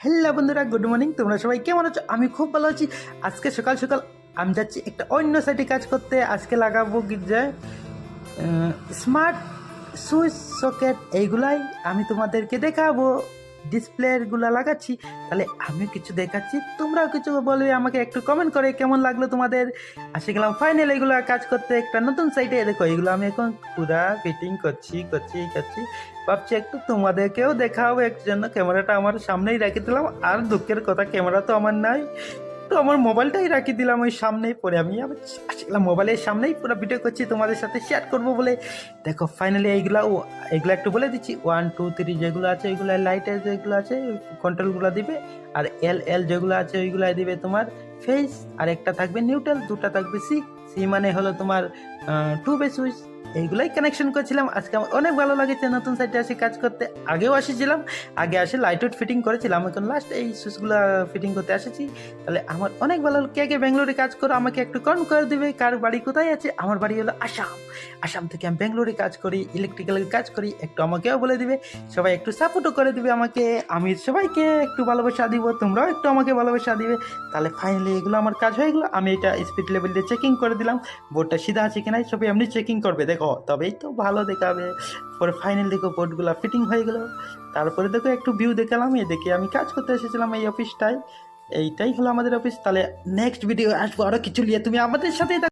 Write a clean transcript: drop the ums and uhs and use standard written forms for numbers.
Hello বন্ধুরা, good morning. তোমরা সবাই কেমন আছো? আমি খুব ভালো আছি। আজকে সকাল সকাল আমি যাচ্ছি একটা অন্য সাইটে কাজ করতে। আজকে লাগাবো গির্জায় স্মার্ট সুইচ সকেট। এইগুলাই আমি তোমাদেরকে দেখাবো। ডিসপ্লেগুলো লাগাচ্ছি, তাহলে আমিও কিছু দেখাচ্ছি, তোমরাও কিছু বলবে আমাকে একটু কমেন্ট করে কেমন লাগলো তোমাদের। আসে গেলাম ফাইনাল এগুলো কাজ করতে একটা নতুন সাইটে। দেখো এগুলো আমি এখন পুরা ফিটিং করছি। ভাবছি একটু তোমাদেরকেও দেখাবো। একটু জন্য ক্যামেরাটা আমার সামনেই রেখে দিলাম। আর দুঃখের কথা, ক্যামেরা তো আমার নাই, তো আমার মোবাইলটাই রাখি দিলাম ওই সামনেই। পরে আমি আবার আসলাম মোবাইলের সামনেই পুরো ভিডিও করছি, তোমাদের সাথে শেয়ার করবো বলে। দেখো ফাইনালি এইগুলো একটু বলে দিচ্ছি। 1 2 3 যেগুলো আছে ওইগুলো লাইটের যেগুলো আছে কন্ট্রোলগুলো দিবে। আর এল যেগুলো আছে ওইগুলো দিবে তোমার ফেস। আর একটা থাকবে নিউট্রাল, দুটা থাকবে সি। সি মানে হলো তোমার 2 বে সুইচ। এইগুলাই কানেকশন করছিলাম। আজকে আমার অনেক ভালো লাগেছে নতুন সাইটে আসে কাজ করতে। আগেও আসেছিলাম, আগে আসে লাইট ফিটিং করেছিলাম, এখন লাস্ট এই সুইচগুলো ফিটিং করতে এসেছি। তাহলে আমার অনেক ভালো। কে কে ব্যাঙ্গালোরে কাজ করো আমাকে একটু কমেন্ট করে দিবে। কার বাড়ি কোথায় আছে? আমার বাড়ি হলো আসাম থেকে আমি ব্যাঙ্গালোরে কাজ করি, ইলেকট্রিক্যালের কাজ করি। একটু আমাকেও বলে দিবে, সবাই একটু সাপোর্টও করে দিবে আমাকে। আমি সবাইকে একটু ভালোবাসা দিব, তোমরাও একটু আমাকে ভালোবাসা দিবে। তাহলে ফাইনালি এগুলো আমার কাজ হয়ে গেলো। আমি এটা স্পিড লেভেল দিয়ে চেকিং করে দিলাম, বোর্ডটা সিধা আছে কিনা সবাই এমনি চেকিং করবে। দেখো তবেই তো ভালো দেখাবে। পরে ফাইনাল দেখো বোর্ডগুলো ফিটিং হয়ে গেলো। তারপরে দেখো একটু ভিউ দেখালাম। এই দেখে আমি কাজ করতে এসেছিলাম এই অফিসটায়। এইটাই হলো আমাদের অফিস। তাহলে নেক্সট ভিডিও আসবো আরো কিছু নিয়ে, তুমি আমাদের সাথেই